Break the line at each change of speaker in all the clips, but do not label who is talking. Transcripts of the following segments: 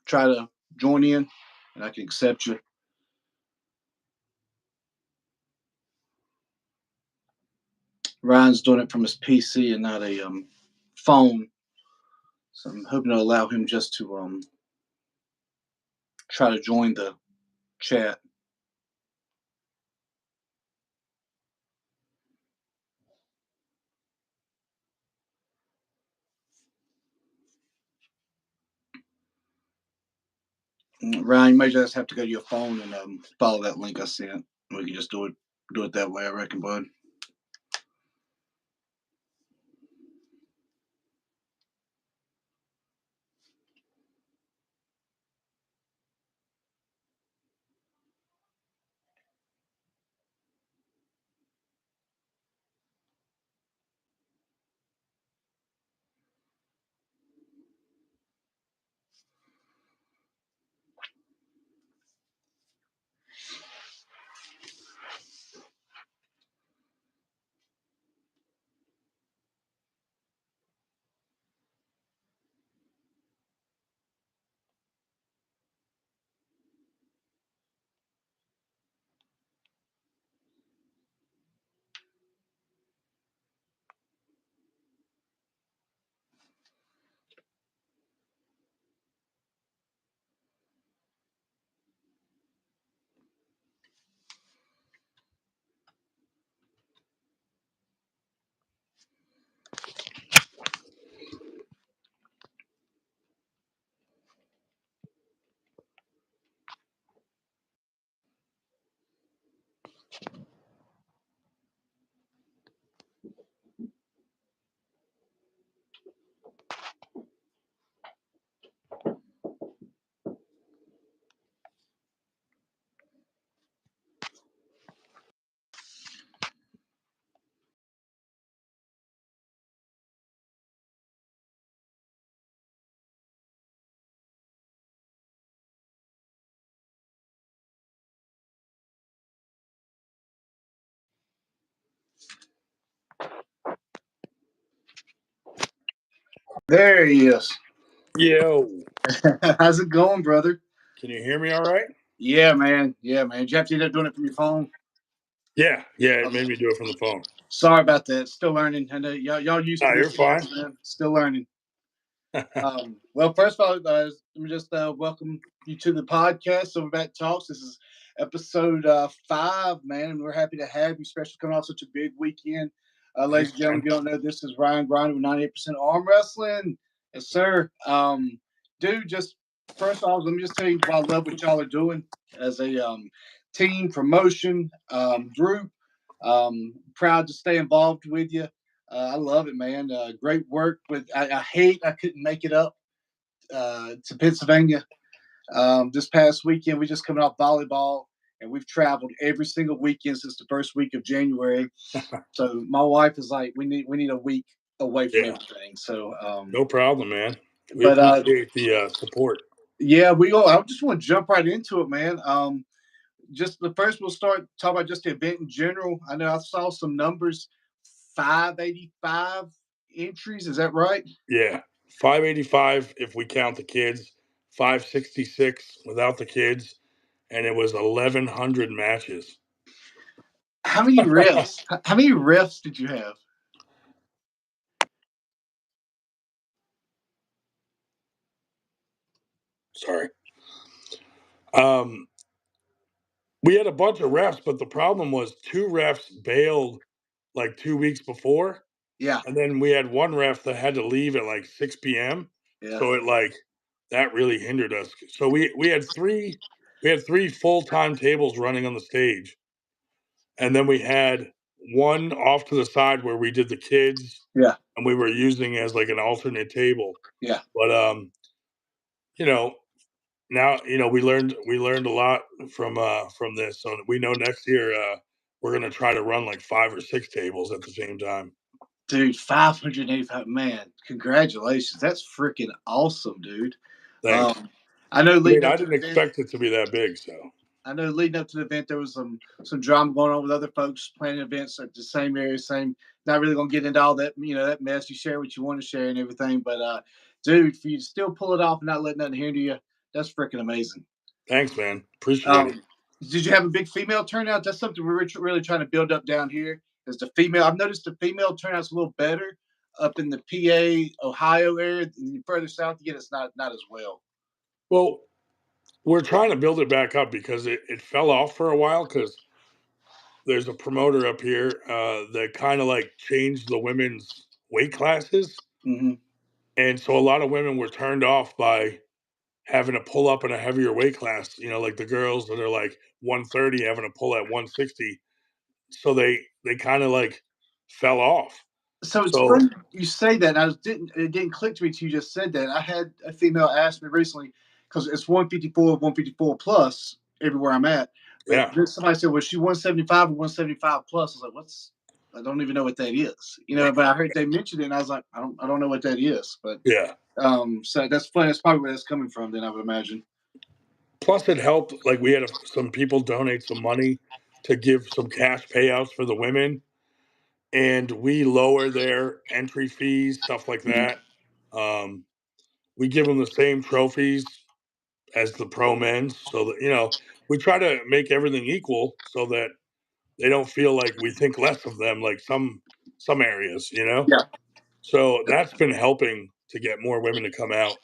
try to join in, and I can accept you. Ryan's doing it from his PC and not a phone, so I'm hoping to allow him just to try to join the chat. Ryan, you may just have to go to your phone and follow that link I sent. We can just do it that way, I reckon, bud. There he is.
Yo.
How's it going, brother?
Can you hear me all right?
Yeah, man. Yeah, man. Did you have to end up doing it from your phone?
Yeah, it made me do it from the phone.
Sorry about that. Still learning. I know y'all used to this.
You're fine.
Man. Still learning. Well, first of all, let me just welcome you to the podcast, Silverback Talks. This is episode 5, man, and we're happy to have you, especially coming off such a big weekend. Ladies and gentlemen, if you don't know, this is Ryan Grondin with 98% Arm Wrestling. Yes, sir. Dude, just first off, let me just tell you why I love what y'all are doing as a team promotion group. Proud to stay involved with you. I love it, man. Great work with. I hate I couldn't make it up to Pennsylvania this past weekend. We just coming off volleyball, and we've traveled every single weekend since the first week of January. So my wife is like, we need a week away from everything. So
no problem, man. We appreciate the support.
Yeah, I just want to jump right into it, man. Just the first, we'll start talking about just the event in general. I know I saw some numbers. 585 entries, is that right?
Yeah, 585 if we count the kids, 566 without the kids, and it was 1,100 matches.
How many refs? How many refs did you have?
Sorry. We had a bunch of refs, but the problem was 2 refs bailed like 2 weeks before.
Yeah.
And then we had one ref that had to leave at like 6 p.m.
Yeah.
So that really hindered us. So we had three full-time tables running on the stage. And then we had one off to the side where we did the kids.
Yeah.
And we were using as like an alternate table.
Yeah.
But now we learned a lot from this. So we know next year we're gonna try to run like 5 or 6 tables at the same time.
Dude, 585, man! Congratulations, that's freaking awesome, dude.
Thanks.
I know.
I didn't expect it to be that big. So
I know leading up to the event, there was some drama going on with other folks planning events at the same area. Not really gonna get into all that, that mess. You share what you want to share and everything, but dude, for you to still pull it off and not let nothing hinder you, That's freaking amazing.
Thanks, man. Appreciate it.
Did you have a big female turnout? That's something we're really trying to build up down here. Is the female? I've noticed the female turnout's a little better up in the PA, Ohio area. Further south you get, it's not as well.
Well, we're trying to build it back up because it fell off for a while because there's a promoter up here that kind of like changed the women's weight classes.
Mm-hmm.
And so a lot of women were turned off by having to pull up in a heavier weight class, like the girls that are like 130 having to pull at 160. So they kind of like fell off.
So it's
So
funny you say that. It didn't click to me till you just said that. I had a female ask me recently because it's 154 plus everywhere I'm at. But
yeah,
then somebody said, "Was she 175 or 175 plus?" I was like, "What's? I don't even know what that is." But I heard they mentioned it, and I was like, I don't know what that is." But
yeah.
so that's funny. That's probably where that's coming from. Then I would imagine.
Plus, it helped. Like we had some people donate some money to give some cash payouts for the women, and we lower their entry fees, stuff like
Mhm.
that. Um, we give them the same trophies as the pro men, so that we try to make everything equal, so that they don't feel like we think less of them, like some areas.
Yeah,
So that's been helping to get more women to come out.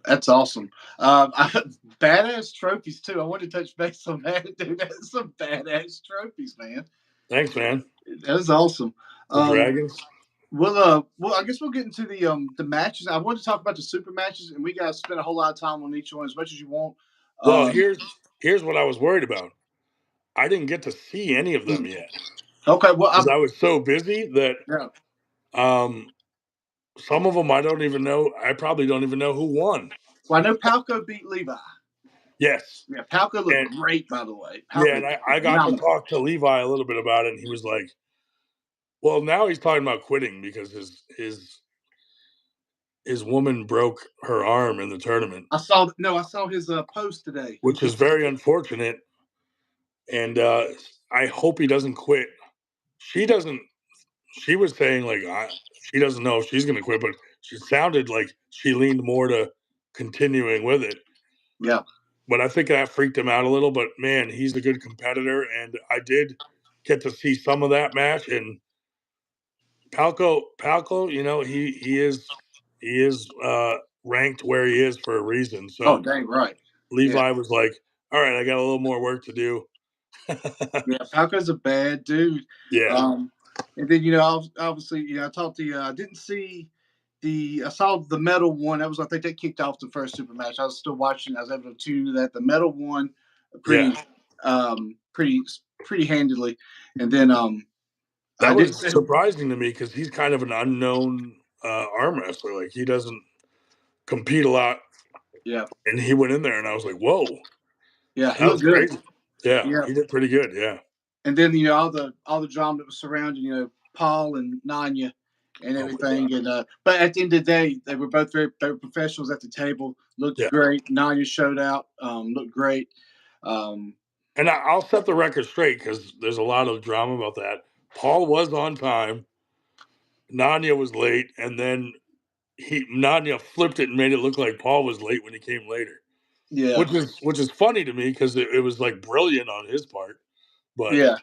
that's awesome. Badass trophies too. I want to touch base on that, dude. That's some badass trophies, man.
Thanks, man.
That's awesome.
The
Um,
dragons.
well, I guess we'll get into the matches. I wanted to talk about the super matches, and we got to spend a whole lot of time on each one as much as you want.
Well,
Um,
here's what I was worried about. I didn't get to see any of them yet
okay, well,
because I was so busy that
yeah.
um, some of them I don't even know. I probably don't even know who won.
Well, I know Palco beat Levi.
Yes,
Yeah, Palco looked
and
great, by the way.
yeah,
Palco
and
looked
I got to
phenomenal.
talk to Levi a little bit about it, and he was like, "Well, now he's talking about quitting because his woman broke her arm in the tournament,
I saw his post today.
which is very unfortunate, and I hope he doesn't quit. She doesn't. She was saying like she doesn't know if she's going to quit, but she sounded like she leaned more to continuing with it.
Yeah.
But I think that freaked him out a little. But man, he's a good competitor, and I did get to see some of that match. And Palco, he is ranked where he is for a reason.
Oh,
So
dang right. Yeah.
Levi was like, "All right, I got a little more work to do."
Yeah, Falco's a bad dude.
Yeah,
And then obviously, I talked to you. I didn't see I saw the metal one. That was, I think, that kicked off the first super match. I was still watching. I was able to tune to that. The metal one,
yeah.
pretty, um, pretty, pretty handily. And then I
That
did
was
say,
surprising to me because he's kind of an unknown arm wrestler. Like he doesn't compete a lot,
yeah,
and he went in there, and I was like, "Whoa,
yeah, he
that
looked
was
good.
crazy." Yeah,
Yeah,
he did pretty good. Yeah,
and then all the drama that was surrounding Paul and Nanya and
oh my god,
everything. And but at the end of the day, they were professionals at the table. Looked
yeah.
great. Nanya showed out. Looked great. Um,
And I'll set the record straight because there's a lot of drama about that. Paul was on time. Nanya was late, and then Nanya flipped it and made it look like Paul was late when he came later,
yeah,
which is funny to me because it was like brilliant on his part. But
yeah.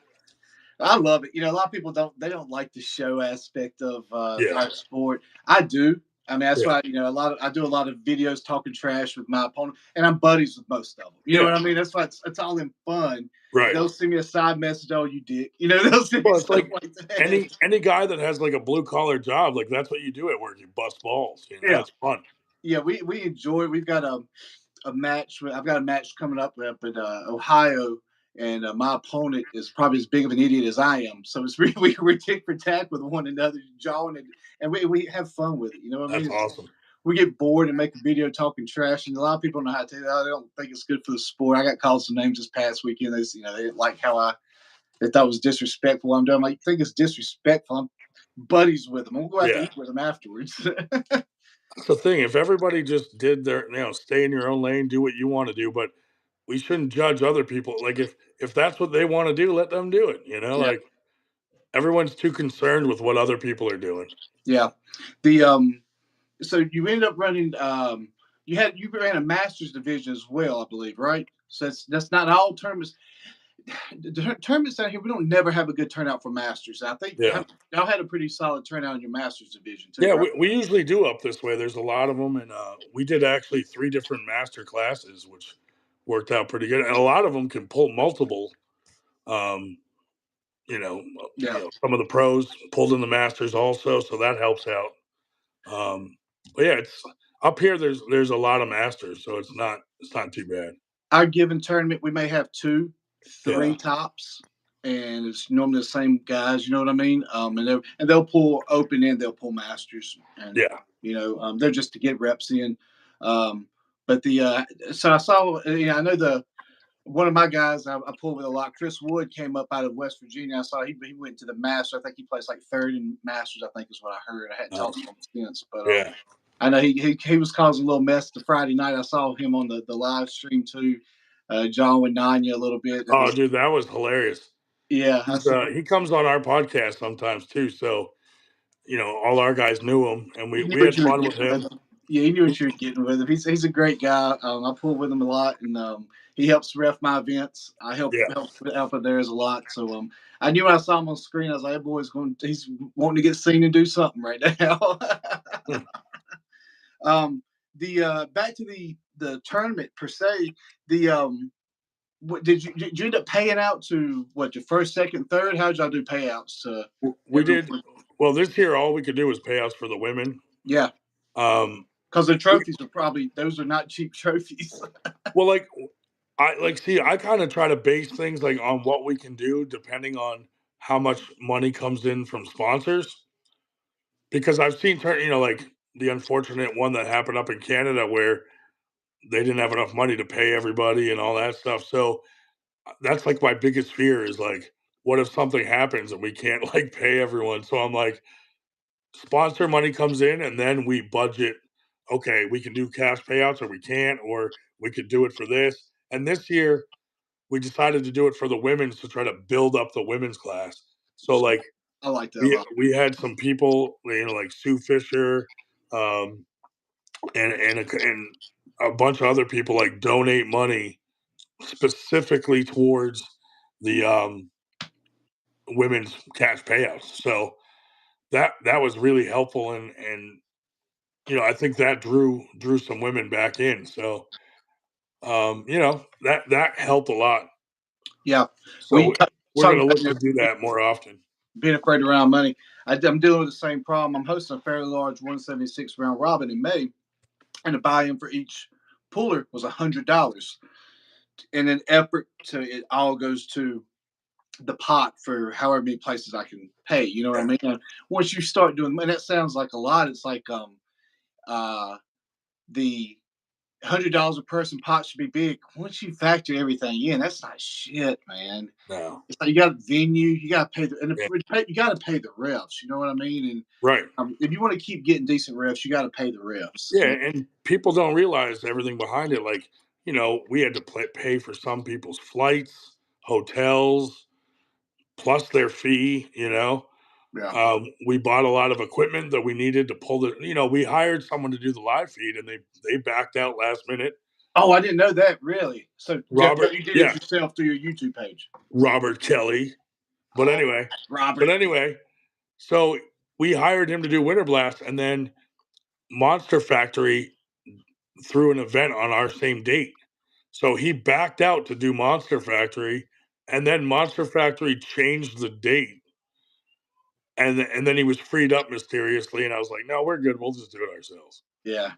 I love it. A lot of people don't like the show aspect of
yeah,
our sport. I do. I mean, that's
yeah,
why I do a lot of videos talking trash with my opponent, and I'm buddies with most of them. You know
yeah,
what I mean? That's why it's all in fun.
right.
They'll send me a side message, "Oh, you dick," they'll send me
Well, it's
stuff
like
like that.
any guy that has like a blue collar job, like that's what you do at work. You bust balls.
Yeah,
It's fun.
yeah. We enjoy. We've got a match. I've got a match coming up in Ohio, and my opponent is probably as big of an idiot as I am. So it's really we tick for tack with one another, jawing it, and we have fun with it. You know what I
That's
mean?
awesome.
We get bored and make a video talking trash, and a lot of people know how to take that. They don't think it's good for the sport. I got called some names this past weekend. They didn't like how they thought it was disrespectful. I'm doing. I'm like, you think it's disrespectful? I'm buddies with them. I'm gonna go out to
Yeah.
eat with them afterwards.
That's the thing. If everybody just did their, stay in your own lane, do what you want to do, but we shouldn't judge other people. Like if that's what they want to do, let them do it.
Yeah,
Like everyone's too concerned with what other people are doing.
yeah. The So you ended up running. you ran a Masters division as well, I believe, right? So that's not all tournaments. The tournaments down here, we don't never have a good turnout for Masters. I think
Yeah.
y'all had a pretty solid turnout in your Masters division too,
Yeah,
right?
we usually do up this way. There's a lot of them, and we did actually 3 different master classes, which worked out pretty good. And a lot of them can pull multiple. Um,
Yeah.
some of the pros pulled in the masters also, so that helps out. But yeah, it's up here. There's a lot of masters, so it's not too bad.
Our given tournament, we may have two,
Yeah,
three tops, and it's normally the same guys. You know what I mean? And they'll pull open and they'll pull masters, and
yeah.
they're just to get reps in. Um, but so I saw, I know one of my guys I pulled with a lot, Chris Wood, came up out of West Virginia. I saw he went to the Masters. I think he placed like third in Masters. I think is what I heard. I hadn't talked to him since, but
Yeah.
I know he was causing a little mess the Friday night. I saw him on the live stream too. John with Nanya a little bit. That
Oh,
was
dude, that was hilarious.
yeah. I said
He comes on our podcast sometimes too, so all our guys knew him, and
he knew
we
what
had
you were
fun with
getting with
him.
him. Yeah, he knew what you were getting with him. He's a great guy. I pull with him a lot, and he helps ref my events. I
Yeah.
help with theirs a lot. So I knew when I saw him on screen, I was like, "That boy's he's wanting to get seen and do something right now." um, the back to the tournament per se. The what did you end up paying out to what your first, second, third? How did y'all do payouts to
We did
everyone?
well this year. All we could do was payouts for the women.
Yeah,
Um,
because the
we,
trophies are probably those are not cheap trophies.
well, I kind of try to base things like on what we can do, depending on how much money comes in from sponsors. Because I've seen, like the unfortunate one that happened up in Canada where they didn't have enough money to pay everybody and all that stuff. So that's like my biggest fear is like, what if something happens and we can't like pay everyone? So I'm like, sponsor money comes in and then we budget. Okay, we can do cash payouts or we can't, or we could do it for this. And this year we decided to do it for the women's to try to build up the women's class. So like
I like that a
we
lot.
we had some people, like Sue Fisher, um, and a bunch of other people like donate money specifically towards the women's cash payouts. So that was really helpful, and I think that drew some women back in. So that helped a lot.
Yeah, we
So we're
talking
gonna
about
look to do that more often.
being afraid around money. I'm dealing with the same problem. I'm hosting a fairly large 176 round robin in May, and the buy-in for each puller was $100. In an effort to it all goes to the pot for however many places I can pay. You know what I
Yeah.
mean? And once you start doing, and that sounds like a lot. It's like the $100 a person pot should be big. Once you factor everything in, that's not shit, man.
No.
It's like you got venue, you got to pay
Yeah.
you got to pay the refs. You know what I mean? And
Right.
if you want to keep getting decent refs, you got to pay the refs.
Yeah,
And
and people don't realize everything behind it. Like, we had to pay for some people's flights, hotels, plus their fee.
yeah.
We bought a lot of equipment that we needed to pull the. We hired someone to do the live feed, and they backed out last minute.
Oh, I didn't know that. Really? So
Robert,
you did it
yeah,
yourself through your YouTube page.
Robert Kelly. But
Oh,
anyway,
Robert.
so we hired him to do Winterblast, and then Monster Factory threw an event on our same date. So he backed out to do Monster Factory, and then Monster Factory changed the date, and then he was freed up mysteriously, and I was like, "No, we're good. We'll just do it ourselves."
Yeah.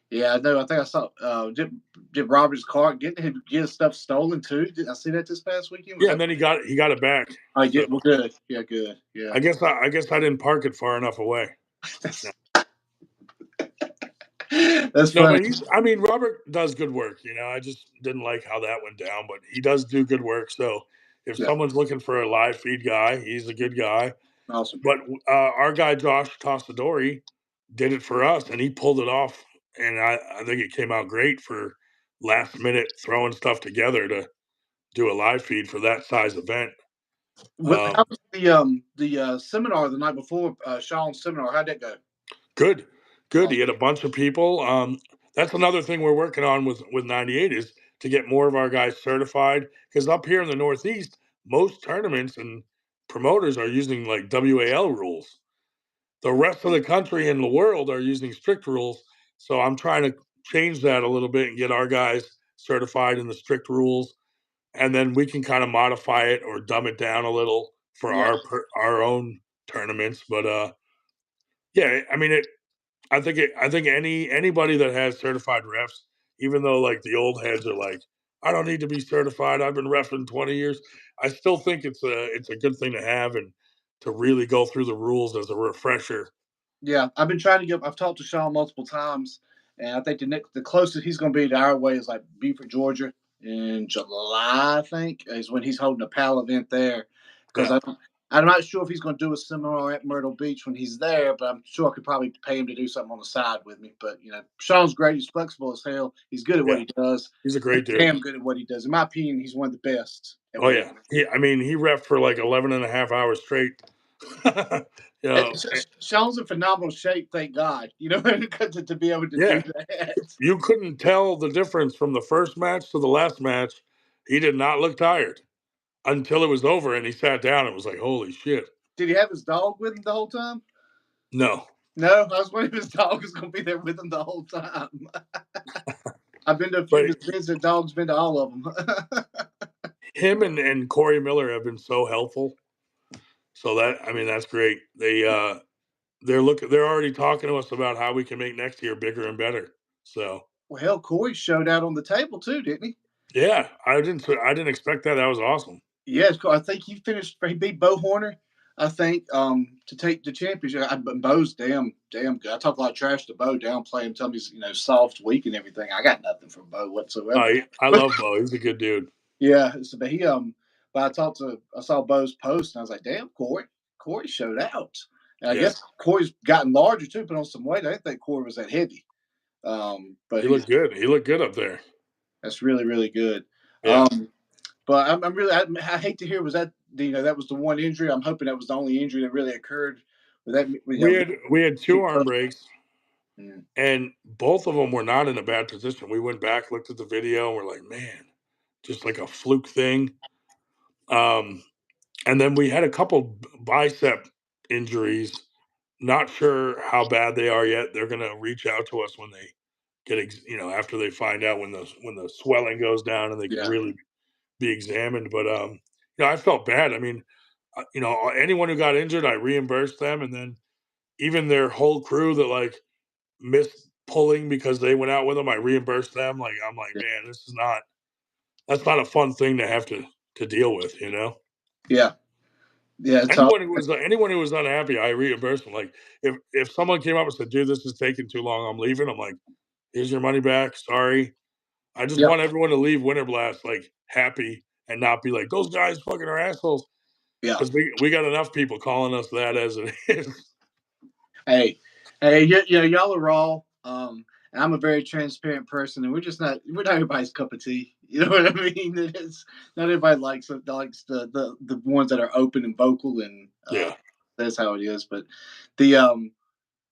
Yeah, I know. I think I saw. Did Robert's car get his stuff stolen too? Did I see that this past weekend? Was
Yeah, and
that?
then he got it back.
I
So
did. Well, good. Yeah, good. Yeah.
I guess I didn't park it far enough away.
that's, that's
No,
funny.
but Robert does good work. I just didn't like how that went down, but he does do good work. So if
Yeah.
someone's looking for a live feed guy, he's a good guy.
Awesome.
But our guy Josh Tostadori did it for us, and he pulled it off, and I think it came out great for last minute throwing stuff together to do a live feed for that size event.
How was the seminar the night before Sean's seminar? How'd that go?
Good.
Awesome.
He had a bunch of people. that's another thing we're working on with 98 is to get more of our guys certified. Because up here in the Northeast, most tournaments and promoters are using like WAL rules. The rest of the country and the world are using strict rules. So I'm trying to change that a little bit and get our guys certified in the strict rules, and then we can kind of modify it or dumb it down a little for
Yeah,
our own tournaments. But yeah, I mean it. I think anybody that has certified refs, even though like the old heads are like, I don't need to be certified. I've been refing 20 years. I still think it's a good thing to have and to really go through the rules as a refresher.
yeah. I've been trying to get. I've talked to Sean multiple times, and I think the closest he's going to be to our way is like Beaufort, Georgia, in July. I think is when he's holding a PAL event there. Because
Yeah,
I'm not sure if he's going to do a seminar at Myrtle Beach when he's there, but I'm sure I could probably pay him to do something on the side with me. But Sean's great. He's flexible as hell. He's good at what
yeah.
he does.
He's a
And
great dude.
damn good at what he does. In my opinion, he's one of the best at
Oh
what he
yeah. I mean, he ref for like 11 and a half hours straight. you know,
Sean's in phenomenal shape, thank God. To be able to do
yeah.
that.
You couldn't tell the difference from the first match to the last match. He did not look tired until it was over and he sat down and was like, holy shit.
Did he have his dog with him the whole time?
No.
No, I was wondering if his dog was going to be there with him the whole time. I've been to a few of
But
his events. The dog's been to all of them.
him and Corey Miller have been so helpful. So that, I mean, that's great. They're already talking to us about how we can make next year bigger and better. So
Well, hell, Corey showed out on the table too, didn't he?
yeah, I didn't expect that. That was awesome.
Yeah, I think he finished. He beat Bo Horner, I think, to take the championship. Bo's damn good. I talk a lot of trash to Bo, downplay him, tell me he's soft, weak, and everything. I got nothing from Bo whatsoever.
I
But
love Bo. He's a good dude.
yeah, but I saw Bo's post, and I was like, damn, Corey showed out. And I
Yeah,
guess Corey's gotten larger too, put on some weight. I didn't think Corey was that heavy. But
he looked good. He looked good up there.
that's really really good.
Yeah.
Um, But I'm really I hate to hear was that that was the one injury. I'm hoping that was the only injury that really occurred with that.
We had two arm breaks,
Mm,
and both of them were not in a bad position. We went back, looked at the video, and we're like, man, just like a fluke thing. Um, and then we had a couple bicep injuries. Not sure how bad they are yet. They're gonna reach out to us when they after they find out when the swelling goes down and they can
yeah,
really be examined. But I felt bad. I mean, anyone who got injured, I reimbursed them, and then even their whole crew that like missed pulling because they went out with them, I reimbursed them. Like I'm like, man, that's not a fun thing to have to deal with.
yeah, yeah. It's all
Anyone who was unhappy, I reimbursed them. Like if someone came up and said, dude, this is taking too long, I'm leaving. I'm like, here's your money back. Sorry. I just
yeah,
want everyone to leave Winterblast like happy and not be like those guys fucking are assholes.
yeah.
Because we got enough people calling us that as it is.
Hey, y'all are raw. And I'm a very transparent person, and we're not everybody's cup of tea. You know what I mean? It's not everybody likes the ones that are open and vocal, and
Yeah,
that's how it is. But the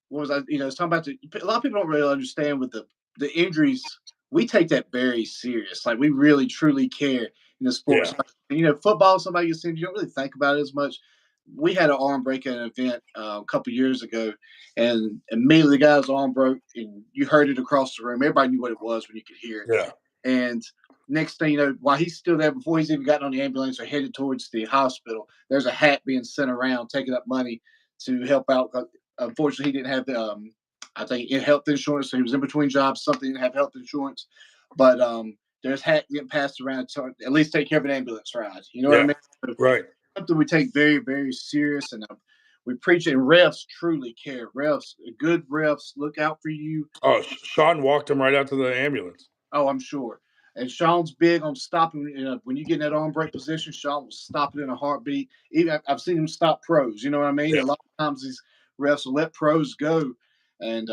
what was I? It's talking about a lot of people don't really understand with the injuries. We take that very serious. Like we really truly care in the sports.
yeah,
Football. Somebody gets injured, you don't really think about it as much. We had an arm break at an event a couple years ago, and immediately the guy's arm broke, and you heard it across the room. Everybody knew what it was when you could hear it.
yeah,
And next thing you know, while he's still there, before he's even gotten on the ambulance or headed towards the hospital, there's a hat being sent around, taking up money to help out. Unfortunately, he didn't have I think, health insurance. So he was in between jobs. Something didn't have health insurance, but there's hat getting passed around to at least take care of an ambulance ride. You know what I
yeah.
mean? So
Right.
something we take very, very serious, and we preach it. And refs truly care. Good refs look out for you.
Oh, Sean walked him right out to the ambulance.
Oh, I'm sure. And Sean's big on stopping. When you get in that arm break position, Sean will stop it in a heartbeat. Even I've seen him stop pros. You know what I mean?
Yeah.
A lot of times these refs will let pros go, and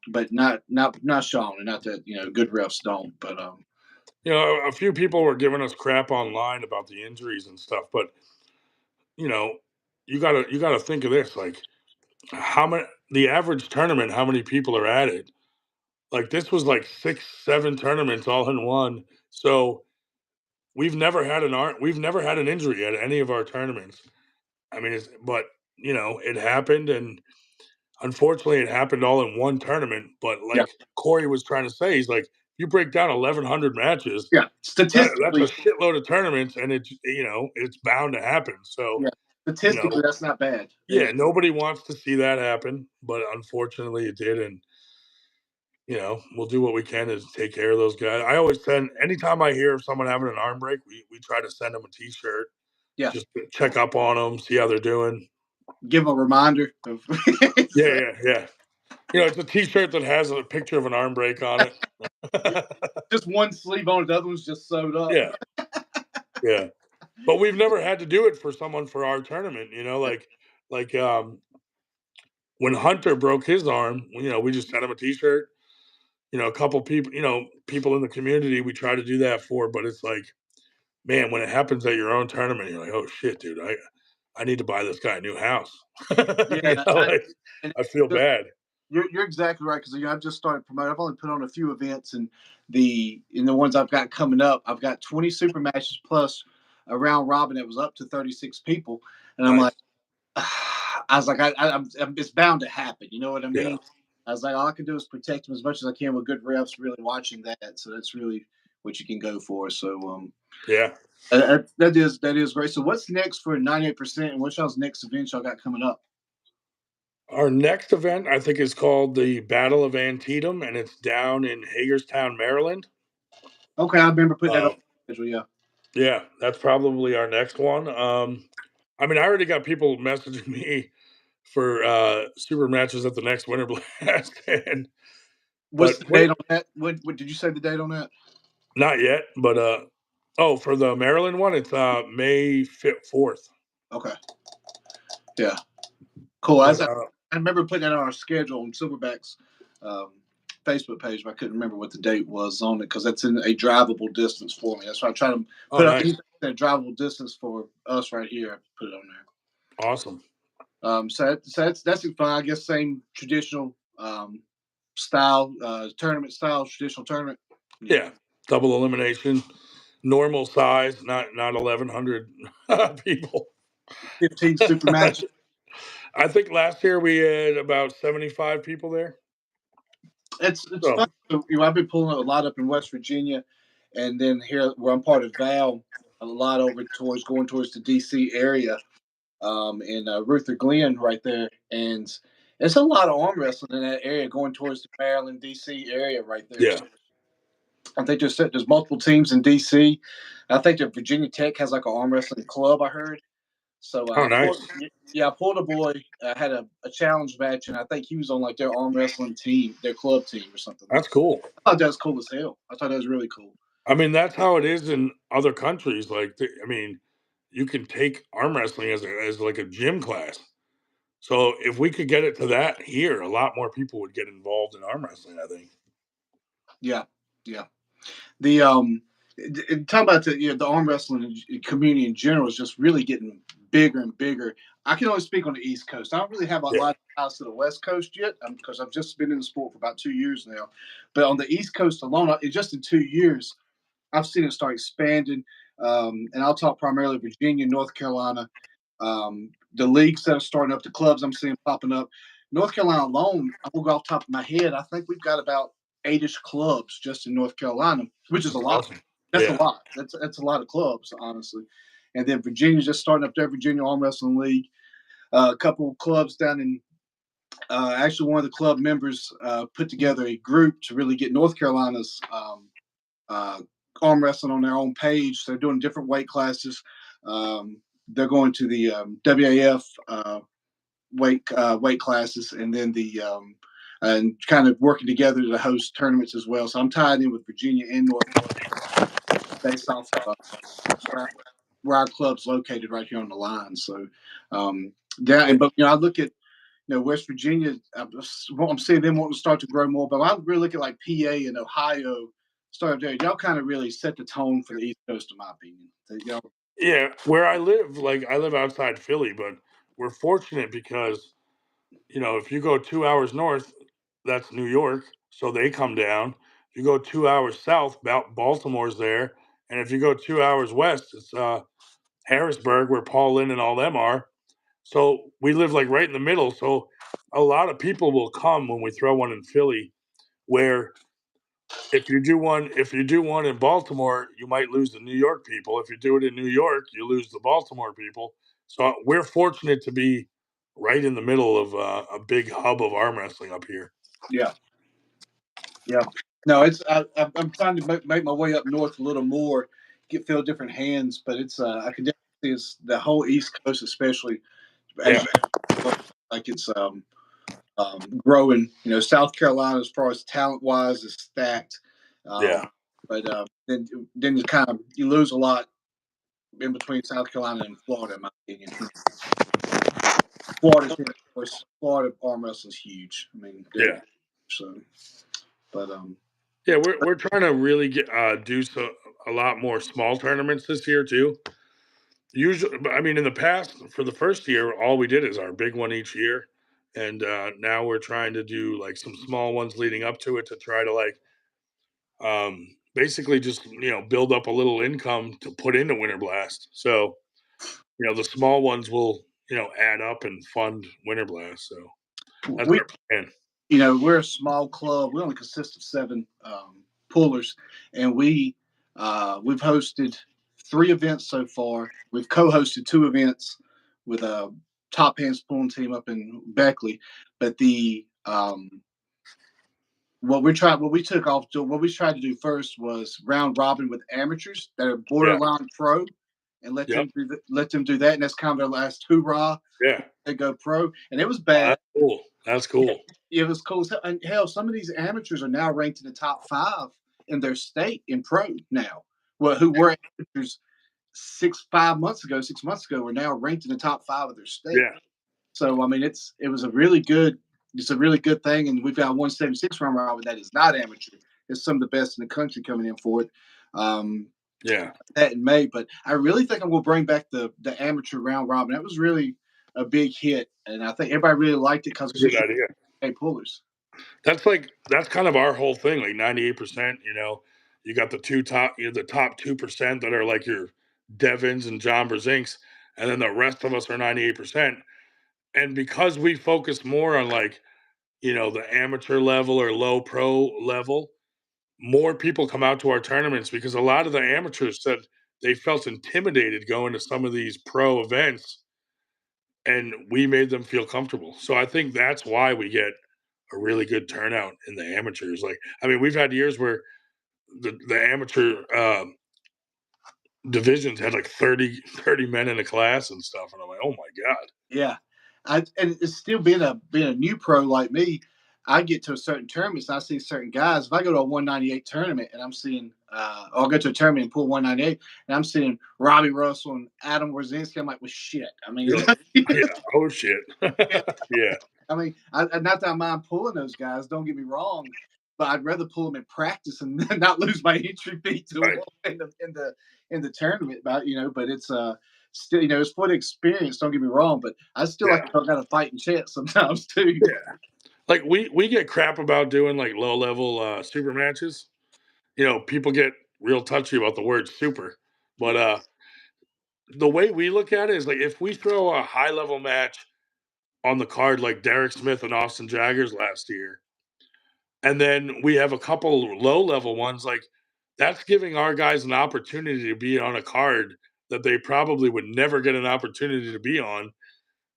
but not Sean, and not that good refs don't. But
A few people were giving us crap online about the injuries and stuff, but you know, you gotta think of this, like how many the average tournament, how many people are at it? Like this was like 6, 7 tournaments all in one. So we've never had an injury at any of our tournaments. I mean, but it happened, and unfortunately, it happened all in one tournament. But
Yeah,
like Corey was trying to say, he's like, you break down 1,100 matches,
yeah.
that's a
Statistically,
shitload of tournaments, and it's bound to happen. So
yeah. Statistically, that's not bad. It
yeah,
is.
nobody wants to see that happen, but unfortunately, it did, and we'll do what we can to take care of those guys. I always send anytime I hear of someone having an arm break, we try to send them a T-shirt,
Yeah.
just to check up on them, see how they're doing.
Give them a reminder of.
Yeah, yeah, yeah. It's a T-shirt that has a picture of an arm break on it.
Just one sleeve on it, the other one's just sewed up.
Yeah, yeah. But we've never had to do it for someone for our tournament. Like when Hunter broke his arm, we just sent him a T-shirt. A couple people, people in the community, we try to do that for. But it's like, man, when it happens at your own tournament, you're like, oh shit, dude, I need to buy this guy a new house.
Yeah,
Like
and
I feel bad.
you're exactly right because I've just started promoting. I've only put on a few events, and the ones I've got coming up, I've got 20 super matches plus a round robin that was up to 36 people, and I'm like,
Nice.
I was like, it's bound to happen. You know what I
Yeah.
mean? I was like, all I can do is protect them as much as I can with good refs, really watching that. So that's really what you can go for. So
Yeah.
that is great. So what's next for 98%, and what's y'all's next event y'all got coming up?
Our next event, I think, is called the Battle of Antietam, and it's down in Hagerstown, Maryland.
Okay, I remember putting that on
Uh,
the schedule. Yeah.
yeah, that's probably our next one. I mean, I already got people messaging me for super matches at the next Winterblast, and
What's
but
the
what?
date on that? What did you say the date on that?
Not yet, but for the Maryland one, it's May 4th.
Okay. Yeah. Cool.
But
I remember putting that on our schedule on Silverback's um, Facebook page, but I couldn't remember what the date was on it because that's in a drivable distance for me. That's why I try to
oh,
put up
nice,
anything in a drivable distance for us right here. I put it on there.
awesome.
So that's fun. I guess same traditional style tournament style traditional tournament. Yeah.
Yeah, double elimination, normal size, not 1,100 people.
15 super matches.
I think last year we had about 75 people there.
It's
So
fun. So, I've been pulling a lot up in West Virginia, and then here where I'm part of Val, a lot over towards going towards the DC area, in Ruther Glen right there, and it's a lot of arm wrestling in that area going towards the Maryland DC area right there.
yeah.
So I think there's multiple teams in DC. I think that Virginia Tech has like an arm wrestling club. I heard. So
Oh, nice.
I pulled a boy. I had a challenge match, and I think he was on like their arm wrestling team, their club team or something.
That's cool.
I thought that was cool as hell. I thought that was really cool.
I mean, that's how it is in other countries. Like, I mean, you can take arm wrestling as like a gym class. So if we could get it to that here, a lot more people would get involved in arm wrestling, I think.
Yeah, yeah. The talk about the arm wrestling community in general is just really getting bigger and bigger. I can only speak on the East Coast. I don't really have a
Yeah.
lot of ties to the West Coast yet because I've just been in the sport for about 2 years now. But on the East Coast alone, just in 2 years, I've seen it start expanding. And I'll talk primarily Virginia, North Carolina, the leagues that are starting up, the clubs I'm seeing popping up. North Carolina alone, I'm gonna go off the top of my head. I think we've got about 8-ish clubs just in North Carolina, which is a
That's
lot.
awesome.
That's a
Yeah.
lot. That's a lot of clubs, honestly. And then Virginia's just starting up their Virginia Arm Wrestling League. A couple clubs down in actually one of the club members put together a group to really get North Carolina's uh, arm wrestling on their own page. So they're doing different weight classes. They're going to the WAF weight classes, and then and kind of working together to host tournaments as well. So I'm tied in with Virginia and North based off of where, where our club's located right here on the line. So but I look at West Virginia. I'm seeing them wanting to start to grow more, but I really look at like PA and Ohio. Start there. Y'all kind of really set the tone for the East Coast, in my opinion. Y'all,
Yeah. Where I live, like I live outside Philly, but we're fortunate because, if you go 2 hours north, that's New York. so they come down. If you go 2 hours south, Baltimore's there, and if you go 2 hours west, it's Harrisburg, where Paul Lynn and all them are. So we live like right in the middle. So a lot of people will come when we throw one in Philly. Where if you do one in Baltimore, you might lose the New York people. If you do it in New York, you lose the Baltimore people. So we're fortunate to be right in the middle of a big hub of arm wrestling up here.
Yeah, yeah. No, it's I'm trying to make my way up north a little more, feel different hands, but it's I can definitely see it's the whole East Coast, especially
Yeah,
as like it's growing. You know, South Carolina, as far as talent wise, is stacked.
yeah,
But then you kind of you lose a lot in between South Carolina and Florida, in my opinion. Florida's of course, Florida arm wrestling is huge. I mean,
yeah,
so, but
yeah. We're trying to really do a lot more small tournaments this year too. Usually, I mean, in the past, for the first year, all we did is our big one each year, and now we're trying to do like some small ones leading up to it to try to like basically just build up a little income to put into Winterblast. So the small ones will add up and fund Winterblast. So that's
we
our plan.
we're a small club. We only consist of 7 pullers, and we've hosted 3 events so far. We've co-hosted 2 events with a top hands pulling team up in Beckley, but the what we took off to what we tried to do first was round robin with amateurs that are
Yeah.
borderline pro, and
Yep.
let them do that, and that's kind of their last hoorah.
Yeah.
They go pro, and it was
Oh,
bad.
that's cool. That's cool.
It was cool. And hell, some of these amateurs are now ranked in the top 5 in their state in pro now. Well, who were amateurs 6 months ago, are now ranked in the top 5 of their state.
Yeah.
So I mean, it's a really good thing, and we've got 176 round robin that is not amateur. It's some of the best in the country coming in for it.
Yeah.
That in May, but I really think I'm going to bring back the amateur round robin. That was really a big hit, and I think everybody really liked it because
That's
it's
a good
just
idea.
pullers.
That's kind of our whole thing. Like 98%. You got the top 2% that are like your Devins and John Brzinks, and then the rest of us are 98%. And because we focus more on like the amateur level or low pro level, more people come out to our tournaments because a lot of the amateurs said they felt intimidated going to some of these pro events, and we made them feel comfortable. So I think that's why we get a really good turnout in the amateurs. Like, I mean, we've had years where the amateur divisions had like 30 men in a class and stuff. And I'm like, oh my God.
Yeah, and it's still being a new pro like me. I get to a certain tournaments and I see certain guys. If I go to a 198 tournament and I'm seeing, or I'll go to a tournament and pull 198 and I'm seeing Robbie Russell and Adam Warzinski, I'm like, well, shit. I mean,
You're like, yeah, oh shit. Yeah.
I mean, not that I mind pulling those guys. Don't get me wrong, but I'd rather pull them in practice and not lose my entry fee to
Right.
in the tournament. But it's still it's for the experience. Don't get me wrong, but I still like
Yeah.
to kind of fight and chance sometimes too.
Yeah. Like we get crap about doing like low level super matches. People get real touchy about the word super. But the way we look at it is like if we throw a high level match on the card like Derek Smith and Austin Jaggers last year, and then we have a couple low level ones, like that's giving our guys an opportunity to be on a card that they probably would never get an opportunity to be on.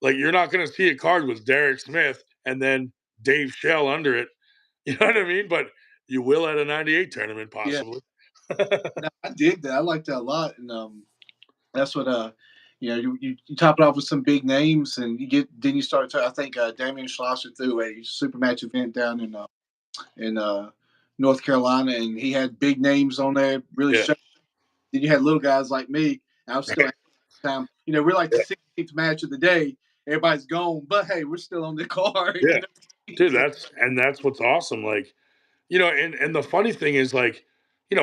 Like you're not going to see a card with Derek Smith and then Dave Shell under it. You know what I mean? But you will at a 98 tournament,
Yeah,
possibly.
no, I dig that. I like that a lot, and that's what you top it off with some big names, and you start to. I think Damian Schlosser threw a super match event down in North Carolina, and he had big names on there. Really
Yeah.
showed. Then you had little guys like me. I was still
Right.
at the time. We're like the
Yeah.
16th match of the day. Everybody's gone, but hey, we're still on the card.
Yeah. Dude,
So,
that's what's awesome. Like, and the funny thing is like,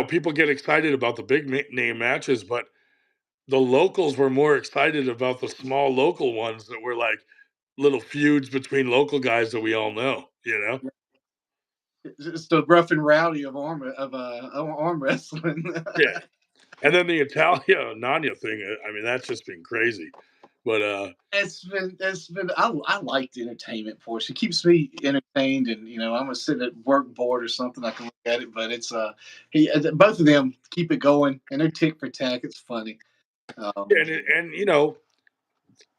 people get excited about the big name matches, but the locals were more excited about the small local ones that were like little feuds between local guys that we all know.
It's the rough and rowdy of arm wrestling.
Yeah. And then the Italia Nanya thing, I mean, that's just been crazy. But
It's been I like the entertainment portion. It keeps me entertained, and I'm gonna sit at work board or something. I can look at it, but it's both of them keep it going, and they're tick for tack. It's funny.
and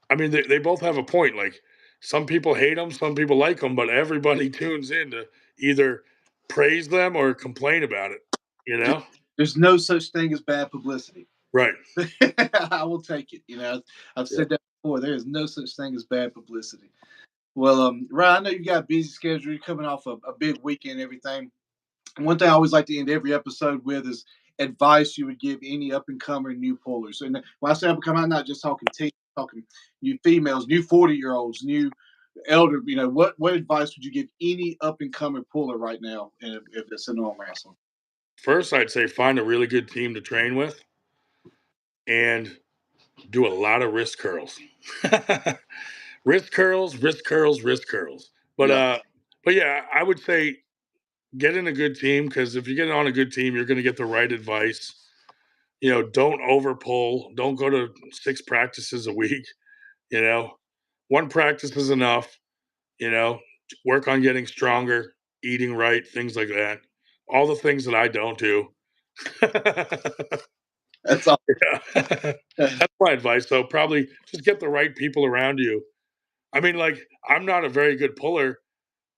I mean, they both have a point. Like, some people hate them, some people like them, but everybody tunes in to either praise them or complain about it. You know?
There's no such thing as bad publicity.
Right.
I will take it. I've
Yeah.
said that before. There is no such thing as bad publicity. Well, Ryan, I know you got a busy schedule. You're coming off a big weekend and everything. One thing I always like to end every episode with is advice you would give any up and comer new pullers. And when I say up and comer, I'm not just talking teens, I'm talking new females, new 40-year-olds, new elder. What advice would you give any up and comer puller right now if it's in arm wrestling?
First, I'd say find a really good team to train with and do a lot of wrist curls. Wrist curls, wrist curls, wrist curls. But
Yeah.
but yeah, I would say get in a good team, because if you get on a good team, you're going to get the right advice. Don't over pull. Don't go to 6 practices a week. You know, one practice is enough. You know, work on getting stronger, eating right, things like that. All the things that I don't do.
That's all.
Yeah. That's my advice. So probably just get the right people around you. I mean, like, I'm not a very good puller,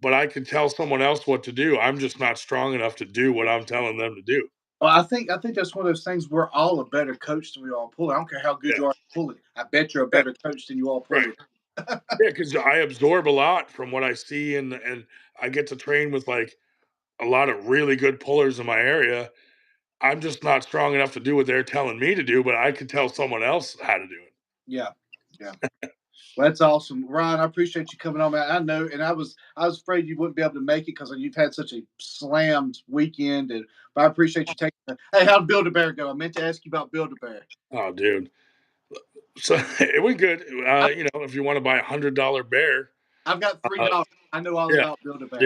but I can tell someone else what to do. I'm just not strong enough to do what I'm telling them to do.
Well, I think that's one of those things. We're all a better coach than we are puller. I don't care how good
Yeah.
you are at pulling. I bet you're a
Yeah.
better coach than you are
Right.
puller.
Yeah, because I absorb a lot from what I see, and I get to train with like a lot of really good pullers in my area. I'm just not strong enough to do what they're telling me to do, but I can tell someone else how to do it.
Yeah, yeah. Well, that's awesome, Ryan. I appreciate you coming on, man. I know, and I was afraid you wouldn't be able to make it because you've had such a slammed weekend. But I appreciate you taking. Hey, how'd Build a Bear go? I meant to ask you about Build a Bear.
Oh, dude. So it went good. If you want to buy $100 bear,
I've got
uh,
$3. I know all
yeah,
about Build a Bear.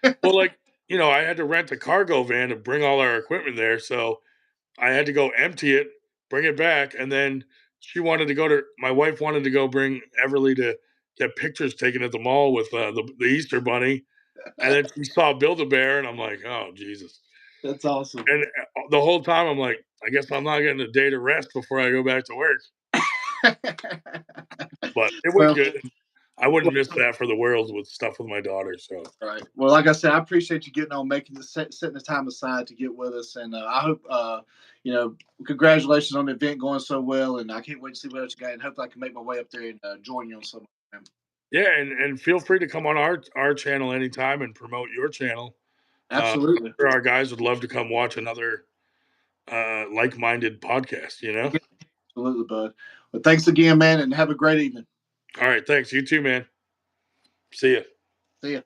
yeah. Well, like, I had to rent a cargo van to bring all our equipment there. So I had to go empty it, bring it back, and then my wife wanted to go bring Everly to get pictures taken at the mall with the Easter Bunny, and then she saw Build-A-Bear, and I'm like, oh Jesus!
That's awesome.
And the whole time I'm like, I guess I'm not getting a day to rest before I go back to work. But it went
Well,
good. I wouldn't miss that for the world with stuff with my daughter. So
right. Well, like I said, I appreciate you getting on, making setting the time aside to get with us, and I hope congratulations on the event going so well, and I can't wait to see what else you got, and hope I can make my way up there and join you on some.
yeah, and feel free to come on our channel anytime and promote your channel. I'm
Absolutely.
sure our guys would love to come watch another like-minded podcast.
Yeah, absolutely, bud. Well, thanks again, man, and have a great evening.
All right, thanks. You too, man. See ya.
See ya.